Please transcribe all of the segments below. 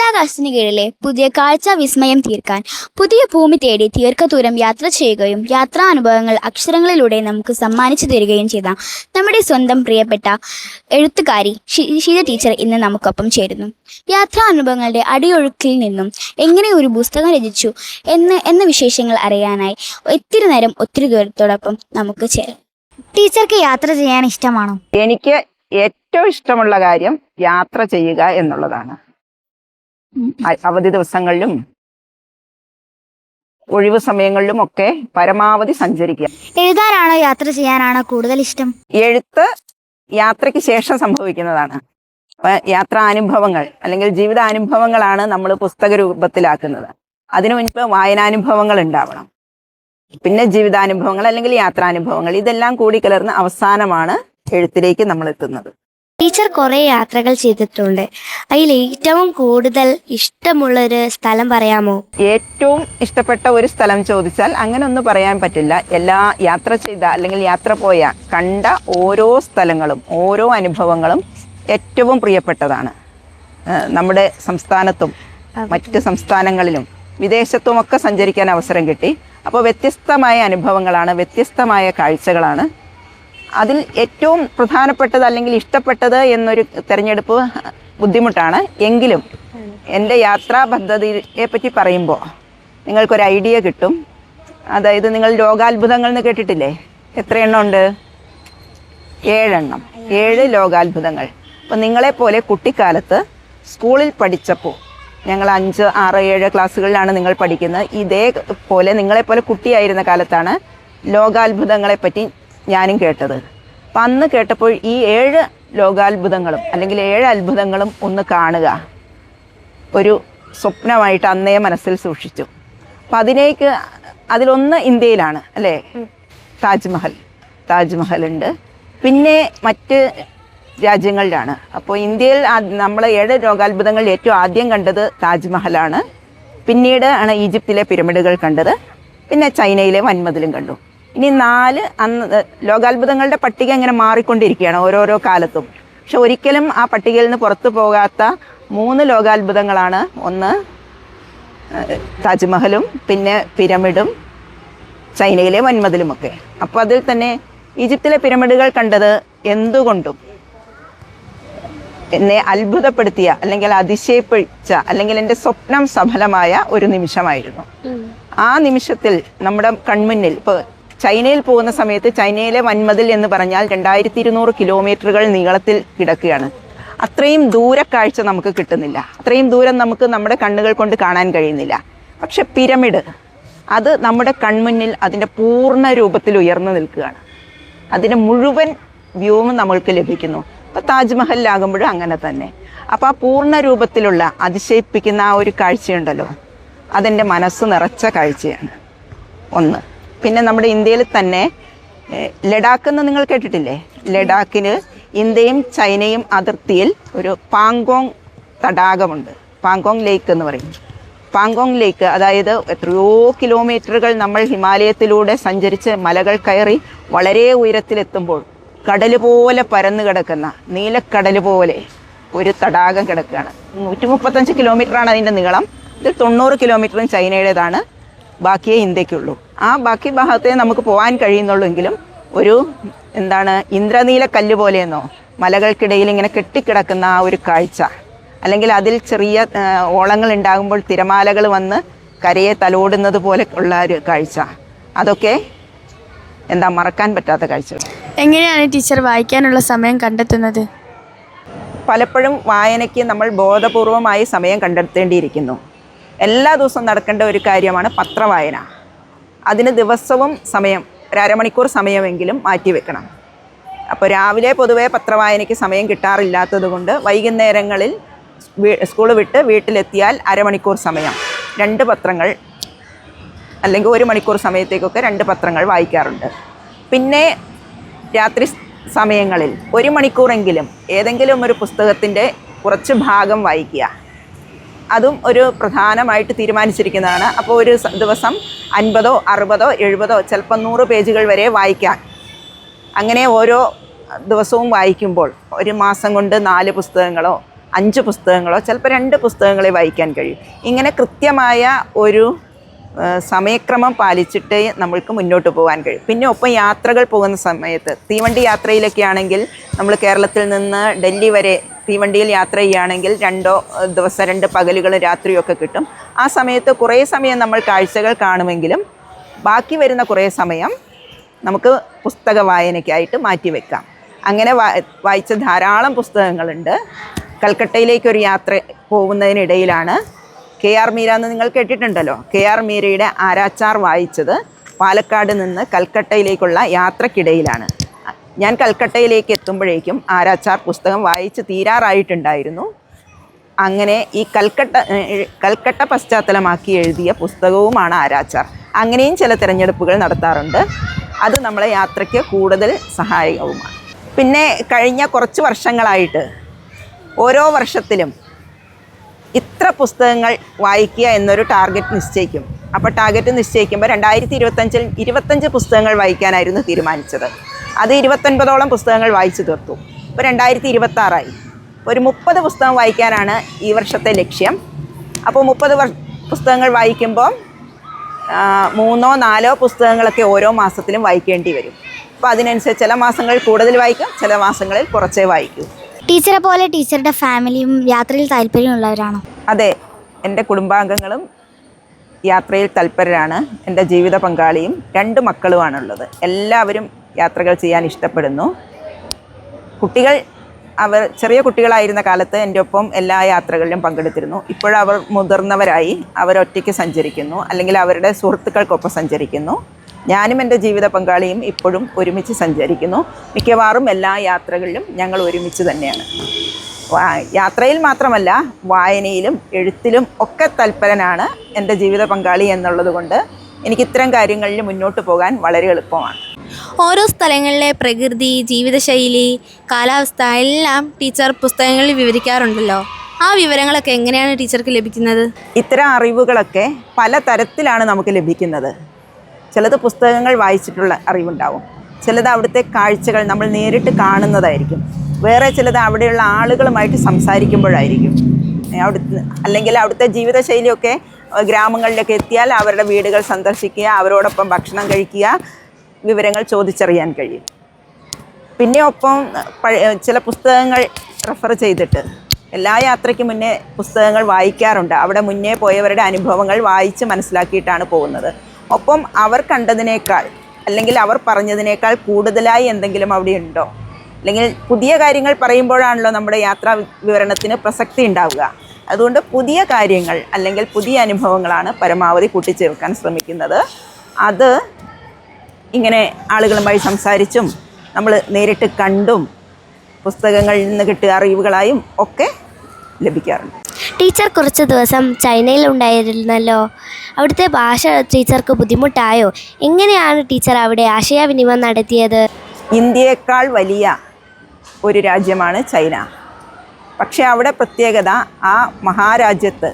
നീലാകാശത്തിന് കീഴിലെ പുതിയ കാഴ്ച വിസ്മയം തീർക്കാൻ പുതിയ ഭൂമി തേടി ദീർഘദൂരം യാത്ര ചെയ്യുകയും യാത്രാനുഭവങ്ങൾ അക്ഷരങ്ങളിലൂടെ നമുക്ക് സമ്മാനിച്ചു തരികയും ചെയ്ത നമ്മുടെ സ്വന്തം പ്രിയപ്പെട്ട എഴുത്തുകാരി ഷീജ ടീച്ചർ ഇന്ന് നമുക്കൊപ്പം ചേരുന്നു. യാത്രാനുഭവങ്ങളുടെ അടിയൊഴുക്കിൽ നിന്നും എങ്ങനെ ഒരു പുസ്തകം രചിച്ചു എന്ന വിശേഷങ്ങൾ അറിയാനായി ഒത്തിരി നേരം ഒത്തിരി ദൂരത്തോടൊപ്പം നമുക്ക് ചേരാം. ടീച്ചർക്ക് യാത്ര ചെയ്യാൻ ഇഷ്ടമാണോ? എനിക്ക് ഏറ്റവും ഇഷ്ടമുള്ള കാര്യം യാത്ര ചെയ്യുക എന്നുള്ളതാണ്. അവധി ദിവസങ്ങളിലും ഒഴിവ് സമയങ്ങളിലും ഒക്കെ പരമാവധി സഞ്ചരിക്കുക. എഴുതാനാണോ യാത്ര ചെയ്യാനാണോ കൂടുതൽ ഇഷ്ടം? എഴുത്ത് യാത്രയ്ക്ക് ശേഷം സംഭവിക്കുന്നതാണ്. യാത്രാനുഭവങ്ങൾ അല്ലെങ്കിൽ ജീവിതാനുഭവങ്ങളാണ് നമ്മൾ പുസ്തക രൂപത്തിലാക്കുന്നത്. അതിനു മുൻപ് വായനാനുഭവങ്ങൾ ഉണ്ടാവണം, പിന്നെ ജീവിതാനുഭവങ്ങൾ അല്ലെങ്കിൽ യാത്രാനുഭവങ്ങൾ, ഇതെല്ലാം കൂടി കലർന്ന് അവസാനമാണ് എഴുത്തിലേക്ക് നമ്മൾ എത്തുന്നത്. ടീച്ചർ കുറേ യാത്രകൾ ചെയ്തിട്ടുണ്ട്. അതിൽ ഏറ്റവും കൂടുതൽ ഇഷ്ടമുള്ളൊരു സ്ഥലം പറയാമോ? ഏറ്റവും ഇഷ്ടപ്പെട്ട ഒരു സ്ഥലം ചോദിച്ചാൽ അങ്ങനെ ഒന്നും പറയാൻ പറ്റില്ല. എല്ലാ യാത്ര ചെയ്ത അല്ലെങ്കിൽ യാത്ര പോയ കണ്ട ഓരോ സ്ഥലങ്ങളും ഓരോ അനുഭവങ്ങളും ഏറ്റവും പ്രിയപ്പെട്ടതാണ്. നമ്മുടെ സംസ്ഥാനത്തും മറ്റ് സംസ്ഥാനങ്ങളിലും വിദേശത്തുമൊക്കെ സഞ്ചരിക്കാൻ അവസരം കിട്ടി. അപ്പോൾ വ്യത്യസ്തമായ അനുഭവങ്ങളാണ്, വ്യത്യസ്തമായ കാഴ്ചകളാണ്. അതിൽ ഏറ്റവും പ്രധാനപ്പെട്ടത് അല്ലെങ്കിൽ ഇഷ്ടപ്പെട്ടത് എന്നൊരു തിരഞ്ഞെടുപ്പ് ബുദ്ധിമുട്ടാണ്. എങ്കിലും എൻ്റെ യാത്രാ പദ്ധതിയെ പറ്റി പറയുമ്പോൾ നിങ്ങൾക്കൊരു ഐഡിയ കിട്ടും. അതായത് നിങ്ങൾ ലോകാത്ഭുതങ്ങൾ എന്ന് കേട്ടിട്ടില്ലേ? എത്ര എണ്ണം ഉണ്ട്? 7 എണ്ണം. 7 ലോകാത്ഭുതങ്ങൾ. അപ്പോൾ നിങ്ങളെപ്പോലെ കുട്ടിക്കാലത്ത് സ്കൂളിൽ പഠിച്ചപ്പോൾ, ഞങ്ങൾ 5, 6, 7 ക്ലാസ്സുകളിലാണ് നിങ്ങൾ പഠിക്കുന്നത്. ഇതേപോലെ നിങ്ങളെപ്പോലെ കുട്ടിയായിരുന്ന കാലത്താണ് ലോകാത്ഭുതങ്ങളെപ്പറ്റി ഞാനും കേട്ടത്. അപ്പം അന്ന് കേട്ടപ്പോൾ ഈ 7 ലോകാത്ഭുതങ്ങളും അല്ലെങ്കിൽ 7 അത്ഭുതങ്ങളും ഒന്ന് കാണുക ഒരു സ്വപ്നമായിട്ട് അന്നേ മനസ്സിൽ സൂക്ഷിച്ചു. അപ്പം അതിലൊന്ന് ഇന്ത്യയിലാണ് അല്ലേ? താജ്മഹൽ ഉണ്ട്. പിന്നെ മറ്റ് രാജ്യങ്ങളിലാണ്. അപ്പോൾ ഇന്ത്യയിൽ നമ്മൾ 7 ലോകാത്ഭുതങ്ങളിൽ ഏറ്റവും ആദ്യം കണ്ടത് താജ്മഹലാണ്. പിന്നീട് ആണ് ഈജിപ്തിലെ പിരമിഡുകൾ കണ്ടത്. പിന്നെ ചൈനയിലെ വൻമതിലും കണ്ടു. ഇനി 4 ലോകാത്ഭുതങ്ങളുടെ പട്ടിക ഇങ്ങനെ മാറിക്കൊണ്ടിരിക്കുകയാണ് ഓരോരോ കാലത്തും. പക്ഷെ ഒരിക്കലും ആ പട്ടികയിൽ നിന്ന് പുറത്തു പോകാത്ത 3 ലോകാത്ഭുതങ്ങളാണ്. ഒന്ന് താജ്മഹലും പിന്നെ പിരമിഡും ചൈനയിലെ വൻമതിലുമൊക്കെ. അപ്പോൾ അതിൽ തന്നെ ഈജിപ്തിലെ പിരമിഡുകൾ കണ്ടത് എന്തുകൊണ്ടും എന്നെ അത്ഭുതപ്പെടുത്തിയ അല്ലെങ്കിൽ അതിശയപ്പിച്ച അല്ലെങ്കിൽ എൻ്റെ സ്വപ്നം സഫലമായ ഒരു നിമിഷമായിരുന്നു. ആ നിമിഷത്തിൽ നമ്മുടെ കൺമുന്നിൽ ഇപ്പോൾ ചൈനയിൽ പോകുന്ന സമയത്ത് ചൈനയിലെ വൻമതിൽ എന്ന് പറഞ്ഞാൽ 2200 കിലോമീറ്ററുകൾ നീളത്തിൽ കിടക്കുകയാണ്. അത്രയും ദൂരക്കാഴ്ച നമുക്ക് കിട്ടുന്നില്ല, അത്രയും ദൂരം നമുക്ക് നമ്മുടെ കണ്ണുകൾ കൊണ്ട് കാണാൻ കഴിയുന്നില്ല. പക്ഷെ പിരമിഡ് അത് നമ്മുടെ കൺമുന്നിൽ അതിൻ്റെ പൂർണ്ണ രൂപത്തിൽ ഉയർന്നു നിൽക്കുകയാണ്. അതിൻ്റെ മുഴുവൻ വ്യൂവും നമ്മൾക്ക് ലഭിക്കുന്നു. അപ്പോൾ താജ്മഹലിലാകുമ്പോഴും അങ്ങനെ തന്നെ. അപ്പോൾ ആ പൂർണ്ണ രൂപത്തിലുള്ള അതിശയിപ്പിക്കുന്ന ആ ഒരു കാഴ്ചയുണ്ടല്ലോ, അതെൻ്റെ മനസ്സ് നിറച്ച കാഴ്ചയാണ് ഒന്ന്. പിന്നെ നമ്മുടെ ഇന്ത്യയിൽ തന്നെ ലഡാക്ക് എന്ന് നിങ്ങൾ കേട്ടിട്ടില്ലേ? ലഡാക്കിന് ഇന്ത്യയും ചൈനയും അതിർത്തിയിൽ ഒരു പാങ്കോങ് തടാകമുണ്ട്. പാങ്കോങ് ലേക്ക് എന്ന് പറയും. പാങ്കോങ് ലേക്ക് അതായത് എത്രയോ കിലോമീറ്ററുകൾ നമ്മൾ ഹിമാലയത്തിലൂടെ സഞ്ചരിച്ച് മലകൾ കയറി വളരെ ഉയരത്തിലെത്തുമ്പോൾ കടൽ പോലെ പരന്നു കിടക്കുന്ന നീലക്കടൽ പോലെ ഒരു തടാകം കിടക്കുകയാണ്. 135 കിലോമീറ്ററാണ് അതിൻ്റെ നീളം. ഇതിൽ 90 കിലോമീറ്ററും ചൈനയുടേതാണ്, ബാക്കിയേ ഇന്ത്യക്കുള്ളൂ. ആ ബാക്കി ഭാഗത്തേ നമുക്ക് പോകാൻ കഴിയുന്നുള്ളൂ. എങ്കിലും ഒരു ഇന്ദ്രനീല കല്ല് പോലെയെന്നോ മലകൾക്കിടയിൽ ഇങ്ങനെ കെട്ടിക്കിടക്കുന്ന ആ ഒരു കാഴ്ച, അല്ലെങ്കിൽ അതിൽ ചെറിയ ഓളങ്ങൾ ഉണ്ടാകുമ്പോൾ തിരമാലകൾ വന്ന് കരയെ തലോടുന്നത് പോലെ ഉള്ള ഒരു കാഴ്ച, അതൊക്കെ മറക്കാൻ പറ്റാത്ത കാഴ്ചകൾ. എങ്ങനെയാണ് ടീച്ചർ വായിക്കാനുള്ള സമയം കണ്ടെത്തുന്നത്? പലപ്പോഴും വായനയ്ക്ക് നമ്മൾ ബോധപൂർവമായി സമയം കണ്ടെത്തേണ്ടിയിരിക്കുന്നു. എല്ലാ ദിവസവും നടക്കേണ്ട ഒരു കാര്യമാണ് പത്രവായന. അതിന് ദിവസവും സമയം, ഒരു അരമണിക്കൂർ സമയമെങ്കിലും മാറ്റിവെക്കണം. അപ്പോൾ രാവിലെ പൊതുവേ പത്രവായനയ്ക്ക് സമയം കിട്ടാറില്ലാത്തത് കൊണ്ട് വൈകുന്നേരങ്ങളിൽ സ്കൂൾ വിട്ട് വീട്ടിലെത്തിയാൽ അരമണിക്കൂർ സമയം 2 പത്രങ്ങൾ അല്ലെങ്കിൽ 1 മണിക്കൂർ സമയത്തേക്കൊക്കെ 2 പത്രങ്ങൾ വായിക്കാറുണ്ട്. പിന്നെ രാത്രി സമയങ്ങളിൽ 1 മണിക്കൂറെങ്കിലും ഏതെങ്കിലും ഒരു പുസ്തകത്തിൻ്റെ കുറച്ച് ഭാഗം വായിക്കുക. അതും ഒരു പ്രധാനമായിട്ട് തീരുമാനിച്ചിരിക്കുന്നതാണ്. അപ്പോൾ ഒരു ദിവസം 50, 60, 70, ചിലപ്പോൾ 100 പേജുകൾ വരെ വായിക്കാം. അങ്ങനെ ഓരോ ദിവസവും വായിക്കുമ്പോൾ ഒരു മാസം കൊണ്ട് 4 പുസ്തകങ്ങളോ 5 പുസ്തകങ്ങളോ ചിലപ്പോൾ 2 പുസ്തകങ്ങളെ വായിക്കാൻ കഴിയും. ഇങ്ങനെ കൃത്യമായ ഒരു സമയക്രമം പാലിച്ചിട്ടേ നമ്മൾക്ക് മുന്നോട്ട് പോകാൻ കഴിയും. പിന്നെ ഒപ്പം യാത്രകൾ പോകുന്ന സമയത്ത് തീവണ്ടി യാത്രയിലൊക്കെ ആണെങ്കിൽ നമ്മൾ കേരളത്തിൽ നിന്ന് ഡൽഹി വരെ തീവണ്ടിയിൽ യാത്ര ചെയ്യുകയാണെങ്കിൽ 2 ദിവസം 2 പകലുകളും രാത്രിയൊക്കെ കിട്ടും. ആ സമയത്ത് കുറേ സമയം നമ്മൾ കാഴ്ചകൾ കാണുമെങ്കിലും ബാക്കി വരുന്ന കുറേ സമയം നമുക്ക് പുസ്തക വായനയ്ക്കായിട്ട് മാറ്റിവെക്കാം. അങ്ങനെ വായിച്ച ധാരാളം പുസ്തകങ്ങളുണ്ട്. കൽക്കട്ടയിലേക്കൊരു യാത്ര പോകുന്നതിനിടയിലാണ് KR മീര എന്ന് നിങ്ങൾ കേട്ടിട്ടുണ്ടല്ലോ. KR മീരയുടെ ആരാച്ചാർ വായിച്ചത് പാലക്കാട് നിന്ന് കൽക്കട്ടയിലേക്കുള്ള യാത്രക്കിടയിലാണ്. ഞാൻ കൽക്കട്ടയിലേക്ക് എത്തുമ്പോഴേക്കും ആരാച്ചാർ പുസ്തകം വായിച്ച് തീരാറായിട്ടുണ്ടായിരുന്നു. അങ്ങനെ ഈ കൽക്കട്ട പശ്ചാത്തലമാക്കി എഴുതിയ പുസ്തകവുമാണ് ആരാച്ചാർ. അങ്ങനെയും ചില തിരഞ്ഞെടുപ്പുകൾ നടത്താറുണ്ട്. അത് നമ്മളെ യാത്രയ്ക്ക് കൂടുതൽ സഹായകവുമാണ്. പിന്നെ കഴിഞ്ഞ കുറച്ച് വർഷങ്ങളായിട്ട് ഓരോ വർഷത്തിലും ഇത്ര പുസ്തകങ്ങൾ വായിക്കുക എന്നൊരു ടാർഗറ്റ് നിശ്ചയിക്കും. അപ്പോൾ ടാർഗറ്റ് നിശ്ചയിക്കുമ്പോൾ 2025-ൽ 25 പുസ്തകങ്ങൾ വായിക്കാനായിരുന്നു തീരുമാനിച്ചത്. അത് 29ഓളം പുസ്തകങ്ങൾ വായിച്ചു തീർത്തു. ഇപ്പോൾ 2026 ഒരു 30 പുസ്തകം വായിക്കാനാണ് ഈ വർഷത്തെ ലക്ഷ്യം. അപ്പോൾ 30 പുസ്തകങ്ങൾ വായിക്കുമ്പോൾ 3-4 പുസ്തകങ്ങളൊക്കെ ഓരോ മാസത്തിലും വായിക്കേണ്ടി വരും. അപ്പോൾ അതിനനുസരിച്ച് ചില മാസങ്ങളിൽ കൂടുതൽ വായിക്കും, ചില മാസങ്ങളിൽ കുറച്ചേ വായിക്കൂ. ടീച്ചറെ പോലെ ടീച്ചറുടെ ഫാമിലിയും യാത്രയിൽ താല്പര്യമുള്ളവരാണോ? അതെ, എൻ്റെ കുടുംബാംഗങ്ങളും യാത്രയിൽ തൽപരരാണ്. എൻ്റെ ജീവിത പങ്കാളിയും 2 മക്കളുമാണുള്ളത്. എല്ലാവരും യാത്രകൾ ചെയ്യാൻ ഇഷ്ടപ്പെടുന്നു. കുട്ടികൾ ചെറിയ കുട്ടികളായിരുന്ന കാലത്ത് എൻ്റെ ഒപ്പം എല്ലാ യാത്രകളിലും പങ്കെടുത്തിരുന്നു. ഇപ്പോഴവർ മുതിർന്നവരായി, അവരൊറ്റയ്ക്ക് സഞ്ചരിക്കുന്നു, അല്ലെങ്കിൽ അവരുടെ സുഹൃത്തുക്കൾക്കൊപ്പം സഞ്ചരിക്കുന്നു. ഞാനും എൻ്റെ ജീവിത പങ്കാളിയും ഇപ്പോഴും ഒരുമിച്ച് സഞ്ചരിക്കുന്നു. മിക്കവാറും എല്ലാ യാത്രകളിലും ഞങ്ങൾ ഒരുമിച്ച് തന്നെയാണ്. യാത്രയിൽ മാത്രമല്ല, വായനയിലും എഴുത്തിലും ഒക്കെ തൽപരനാണ് എൻ്റെ ജീവിത പങ്കാളി എന്നുള്ളത് കൊണ്ട് എനിക്ക് ഇത്തരം കാര്യങ്ങളിൽ മുന്നോട്ട് പോകാൻ വളരെ എളുപ്പമാണ്. ഓരോ സ്ഥലങ്ങളിലെ പ്രകൃതി, ജീവിതശൈലി, കാലാവസ്ഥ എല്ലാം ടീച്ചർ പുസ്തകങ്ങളിൽ വിവരിക്കാറുണ്ടല്ലോ. ആ വിവരങ്ങളൊക്കെ എങ്ങനെയാണ് ടീച്ചർക്ക് ലഭിക്കുന്നത്? ഇത്തരം അറിവുകളൊക്കെ പല തരത്തിലാണ് നമുക്ക് ലഭിക്കുന്നത്. ചിലത് പുസ്തകങ്ങൾ വായിച്ചിട്ടുള്ള അറിവുണ്ടാവും, ചിലത് അവിടുത്തെ കാഴ്ചകൾ നമ്മൾ നേരിട്ട് കാണുന്നതായിരിക്കും, വേറെ ചിലത് അവിടെയുള്ള ആളുകളുമായിട്ട് സംസാരിക്കുമ്പോഴായിരിക്കും. അല്ലെങ്കിൽ അവിടുത്തെ ജീവിതശൈലിയൊക്കെ ഗ്രാമങ്ങളിലൊക്കെ എത്തിയാൽ അവരുടെ വീടുകൾ സന്ദർശിക്കുക, അവരോടൊപ്പം ഭക്ഷണം കഴിക്കുക, വിവരങ്ങൾ ചോദിച്ചറിയാൻ കഴിയും. പിന്നെ ഒപ്പം ചില പുസ്തകങ്ങൾ റെഫർ ചെയ്തിട്ട് എല്ലാ യാത്രയ്ക്ക് മുന്നേ പുസ്തകങ്ങൾ വായിക്കാറുണ്ട്. അവിടെ മുന്നേ പോയവരുടെ അനുഭവങ്ങൾ വായിച്ച് മനസ്സിലാക്കിയിട്ടാണ് പോകുന്നത്. ഒപ്പം അവർ കണ്ടതിനേക്കാൾ അല്ലെങ്കിൽ അവർ പറഞ്ഞതിനേക്കാൾ കൂടുതലായി എന്തെങ്കിലും അവിടെ ഉണ്ടോ, അല്ലെങ്കിൽ പുതിയ കാര്യങ്ങൾ പറയുമ്പോഴാണല്ലോ നമ്മുടെ യാത്രാ വിവരണത്തിന് പ്രസക്തി ഉണ്ടാവുക. അതുകൊണ്ട് പുതിയ കാര്യങ്ങൾ അല്ലെങ്കിൽ പുതിയ അനുഭവങ്ങളാണ് പരമാവധി കൂട്ടിച്ചേർക്കാൻ ശ്രമിക്കുന്നത്. അത് ഇങ്ങനെ ആളുകളുമായി സംസാരിച്ചും നമ്മൾ നേരിട്ട് കണ്ടും പുസ്തകങ്ങളിൽ നിന്ന് കിട്ടിയ അറിവുകളായും ഒക്കെ ലഭിക്കാറുണ്ട്. ടീച്ചർ കുറച്ച് ദിവസം ചൈനയിൽ ഉണ്ടായിരുന്നല്ലോ. അവിടുത്തെ ഭാഷ ടീച്ചർക്ക് ബുദ്ധിമുട്ടായോ? എങ്ങനെയാണ് ടീച്ചർ അവിടെ ആശയവിനിമയം നടത്തിയത്? ഇന്ത്യയേക്കാൾ വലിയ ഒരു രാജ്യമാണ് ചൈന. പക്ഷേ അവിടെ പ്രത്യേകത, ആ മഹാരാജ്യത്ത്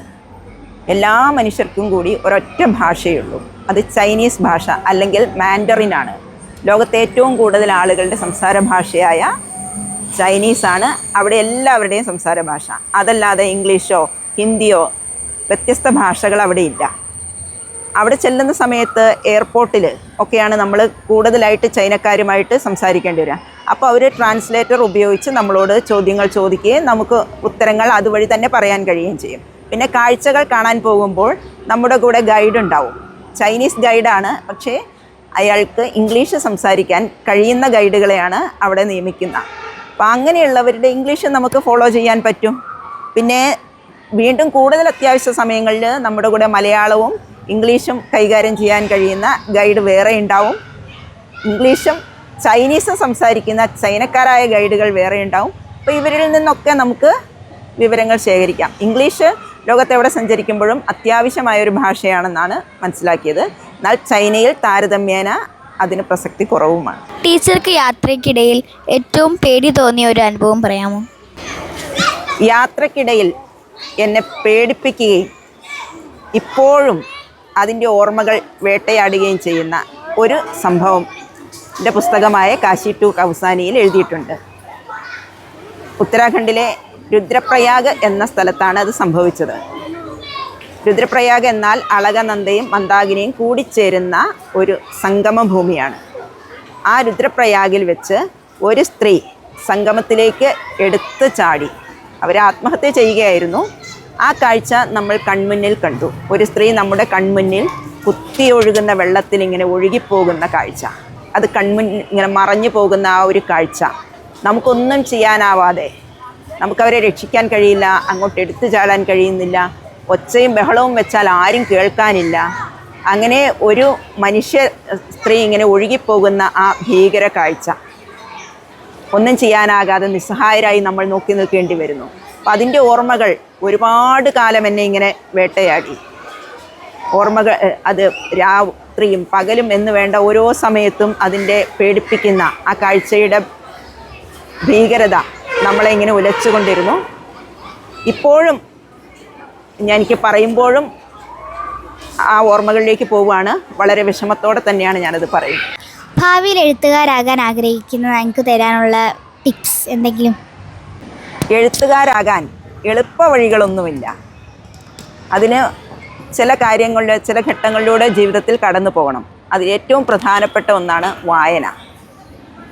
എല്ലാ മനുഷ്യർക്കും കൂടി ഒരൊറ്റ ഭാഷയുള്ളൂ. അത് ചൈനീസ് ഭാഷ അല്ലെങ്കിൽ മാൻഡറിനാണ്. ലോകത്തെ ഏറ്റവും കൂടുതൽ ആളുകളുടെ സംസാര ഭാഷയായ ചൈനീസാണ് അവിടെ എല്ലാവരുടെയും സംസാര ഭാഷ. അതല്ലാതെ ഇംഗ്ലീഷോ ഹിന്ദിയോ വ്യത്യസ്ത ഭാഷകൾ അവിടെ ഇല്ല. അവിടെ ചെല്ലുന്ന സമയത്ത് എയർപോർട്ടിൽ ഒക്കെയാണ് നമ്മൾ കൂടുതലായിട്ട് ചൈനക്കാരുമായിട്ട് സംസാരിക്കേണ്ടി വരിക. അപ്പോൾ അവർ ട്രാൻസ്ലേറ്റർ ഉപയോഗിച്ച് നമ്മളോട് ചോദ്യങ്ങൾ ചോദിക്കുകയും നമുക്ക് ഉത്തരങ്ങൾ അതുവഴി തന്നെ പറയാൻ കഴിയുകയും ചെയ്യും. പിന്നെ കാഴ്ചകൾ കാണാൻ പോകുമ്പോൾ നമ്മുടെ കൂടെ ഗൈഡ് ഉണ്ടാവും. ചൈനീസ് ഗൈഡാണ്, പക്ഷേ അയാൾക്ക് ഇംഗ്ലീഷ് സംസാരിക്കാൻ കഴിയുന്ന ഗൈഡുകളെയാണ് അവിടെ നിയമിക്കുന്നത്. അപ്പോൾ അങ്ങനെയുള്ളവരുടെ ഇംഗ്ലീഷ് നമുക്ക് ഫോളോ ചെയ്യാൻ പറ്റും. പിന്നെ വീണ്ടും കൂടുതൽ അത്യാവശ്യ സമയങ്ങളിൽ നമ്മുടെ കൂടെ മലയാളവും ഇംഗ്ലീഷും കൈകാര്യം ചെയ്യാൻ കഴിയുന്ന ഗൈഡ് വേറെ ഉണ്ടാവും. ഇംഗ്ലീഷും ചൈനീസും സംസാരിക്കുന്ന ചൈനക്കാരായ ഗൈഡുകൾ വേറെ ഉണ്ടാവും. അപ്പോൾ ഇവരിൽ നിന്നൊക്കെ നമുക്ക് വിവരങ്ങൾ ശേഖരിക്കാം. ഇംഗ്ലീഷ് ലോകത്തെവിടെ സഞ്ചരിക്കുമ്പോഴും അത്യാവശ്യമായൊരു ഭാഷയാണെന്നാണ് മനസ്സിലാക്കിയത്. എന്നാൽ ചൈനയിൽ താരതമ്യേന അതിന് പ്രസക്തി കുറവുമാണ്. ടീച്ചർക്ക് യാത്രയ്ക്കിടയിൽ ഏറ്റവും പേടി തോന്നിയ ഒരു അനുഭവം പറയാമോ? യാത്രക്കിടയിൽ എന്നെ പേടിപ്പിക്കുകയും ഇപ്പോഴും അതിൻ്റെ ഓർമ്മകൾ വേട്ടയാടുകയും ചെയ്യുന്ന ഒരു സംഭവം എൻ്റെ പുസ്തകമായ കാശി ടു കൗസാനിയിൽ എഴുതിയിട്ടുണ്ട്. ഉത്തരാഖണ്ഡിലെ രുദ്രപ്രയാഗ് എന്ന സ്ഥലത്താണ് അത് സംഭവിച്ചത്. രുദ്രപ്രയാഗ് എന്നാൽ അളകനന്ദയും മന്ദാകിനിയും കൂടിച്ചേരുന്ന ഒരു സംഗമ ഭൂമിയാണ്. ആ രുദ്രപ്രയാഗിൽ വെച്ച് ഒരു സ്ത്രീ സംഗമത്തിലേക്ക് എടുത്ത് ചാടി. അവർ ആത്മഹത്യ ചെയ്യുകയായിരുന്നു. ആ കാഴ്ച നമ്മൾ കൺമുന്നിൽ കണ്ടു. ഒരു സ്ത്രീ നമ്മുടെ കൺമുന്നിൽ കുത്തിയൊഴുകുന്ന വെള്ളത്തിൽ ഇങ്ങനെ ഒഴുകിപ്പോകുന്ന കാഴ്ച, അത് കൺമുന്നിൽ ഇങ്ങനെ മറഞ്ഞു പോകുന്ന ആ ഒരു കാഴ്ച, നമുക്കൊന്നും ചെയ്യാനാവാതെ, നമുക്കവരെ രക്ഷിക്കാൻ കഴിയില്ല, അങ്ങോട്ട് എടുത്തു ചാടാൻ കഴിയുന്നില്ല, ഒച്ചയും ബഹളവും വെച്ചാൽ ആരും കേൾക്കാനില്ല. അങ്ങനെ ഒരു മനുഷ്യ സ്ത്രീ ഇങ്ങനെ ഒഴുകിപ്പോകുന്ന ആ ഭീകര കാഴ്ച, ഒന്നും ചെയ്യാനാകാതെ നിസ്സഹായരായി നമ്മൾ നോക്കി നിൽക്കേണ്ടി വരുന്നു. അപ്പം അതിൻ്റെ ഓർമ്മകൾ ഒരുപാട് കാലം എന്നെ ഇങ്ങനെ വേട്ടയാടി. ഓർമ്മകൾ, അത് രാത്രിയും പകലും എന്ന് വേണ്ട ഓരോ സമയത്തും അതിൻ്റെ പേടിപ്പിക്കുന്ന ആ കാഴ്ചയുടെ ഭീകരത നമ്മളെ ഇങ്ങനെ ഉലച്ചുകൊണ്ടിരുന്നു. ഇപ്പോഴും എനിക്ക് പറയുമ്പോഴും ആ ഓർമ്മകളിലേക്ക് പോവുകയാണ്. വളരെ വിഷമത്തോടെ തന്നെയാണ് ഞാനത് പറയുന്നത്. ഭാവിയിൽ എഴുത്തുകാരാകാൻ ആഗ്രഹിക്കുന്ന എനിക്ക് തരാനുള്ള ടിപ്സ് എന്തെങ്കിലും? എഴുത്തുകാരാകാൻ എളുപ്പ വഴികളൊന്നുമില്ല. അതിന് ചില കാര്യങ്ങളുടെ, ചില ഘട്ടങ്ങളിലൂടെ ജീവിതത്തിൽ കടന്നു പോകണം. അതിൽ ഏറ്റവും പ്രധാനപ്പെട്ട ഒന്നാണ് വായന.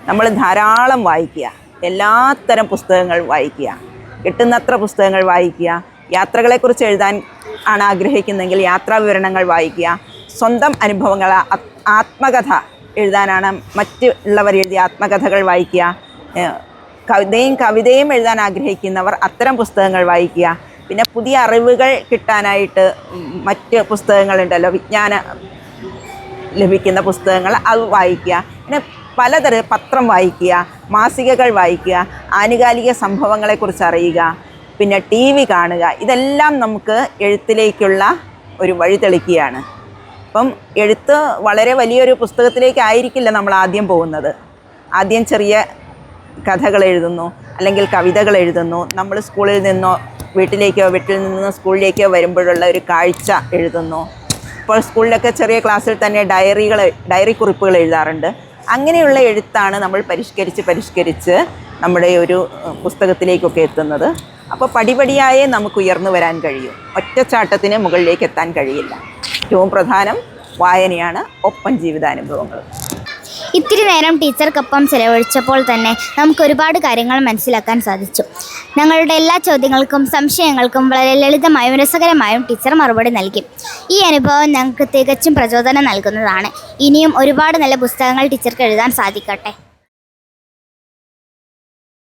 നമ്മൾ ധാരാളം വായിക്കുക, എല്ലാത്തരം പുസ്തകങ്ങൾ വായിക്കുക, കിട്ടുന്നത്ര പുസ്തകങ്ങൾ വായിക്കുക. യാത്രകളെക്കുറിച്ച് എഴുതാൻ ആണ് ആഗ്രഹിക്കുന്നതെങ്കിൽ യാത്രാ വിവരണങ്ങൾ വായിക്കുക. സ്വന്തം അനുഭവങ്ങൾ, ആത്മകഥ എഴുതാനാണ് മറ്റുള്ളവർ എഴുതിയ ആത്മകഥകൾ വായിക്കുക. കവിതയും എഴുതാൻ ആഗ്രഹിക്കുന്നവർ അത്തരം പുസ്തകങ്ങൾ വായിക്കുക. പിന്നെ പുതിയ അറിവുകൾ കിട്ടാനായിട്ട് മറ്റ് പുസ്തകങ്ങളുണ്ടല്ലോ, വിജ്ഞാനം ലഭിക്കുന്ന പുസ്തകങ്ങൾ, അത് വായിക്കുക. പിന്നെ പലതരം പത്രം വായിക്കുക, മാസികകൾ വായിക്കുക, ആനുകാലിക സംഭവങ്ങളെക്കുറിച്ച് അറിയുക, പിന്നെ TV കാണുക. ഇതെല്ലാം നമുക്ക് എഴുത്തിലേക്കുള്ള ഒരു വഴി തെളിക്കുകയാണ്. അപ്പം എഴുത്ത് വളരെ വലിയൊരു പുസ്തകത്തിലേക്കായിരിക്കില്ല നമ്മൾ ആദ്യം പോകുന്നത്. ആദ്യം ചെറിയ കഥകൾ എഴുതുന്നു, അല്ലെങ്കിൽ കവിതകൾ എഴുതുന്നു. നമ്മൾ സ്കൂളിൽ നിന്നോ വീട്ടിലേക്കോ, വീട്ടിൽ നിന്നോ സ്കൂളിലേക്കോ വരുമ്പോഴുള്ള ഒരു കാഴ്ച എഴുതുന്നു. ഇപ്പോൾ സ്കൂളിലൊക്കെ ചെറിയ ക്ലാസ്സിൽ തന്നെ ഡയറി കുറിപ്പുകൾ എഴുതാറുണ്ട്. അങ്ങനെയുള്ള എഴുത്താണ് നമ്മൾ പരിഷ്കരിച്ച് നമ്മുടെ ഒരു പുസ്തകത്തിലേക്കൊക്കെ എത്തുന്നത്. അപ്പോൾ പടിപടിയായേ നമുക്ക് ഉയർന്നു വരാൻ കഴിയും. ഒറ്റച്ചാട്ടത്തിന് മുകളിലേക്ക് എത്താൻ കഴിയില്ല. ഏറ്റവും പ്രധാനം വായനയാണ്, ഒപ്പം ജീവിതാനുഭവങ്ങൾ. ഇത്തിരി നേരം ടീച്ചർക്കൊപ്പം ചിലവഴിച്ചപ്പോൾ തന്നെ നമുക്ക് ഒരുപാട് കാര്യങ്ങൾ മനസ്സിലാക്കാൻ സാധിച്ചു. ഞങ്ങളുടെ എല്ലാ ചോദ്യങ്ങൾക്കും സംശയങ്ങൾക്കും വളരെ ലളിതമായും രസകരമായും ടീച്ചർ മറുപടി നൽകി. ഈ അനുഭവം ഞങ്ങൾക്ക് തികച്ചും പ്രചോദനം നൽകുന്നതാണ്. ഇനിയും ഒരുപാട് നല്ല പുസ്തകങ്ങൾ ടീച്ചർക്ക് എഴുതാൻ സാധിക്കട്ടെ.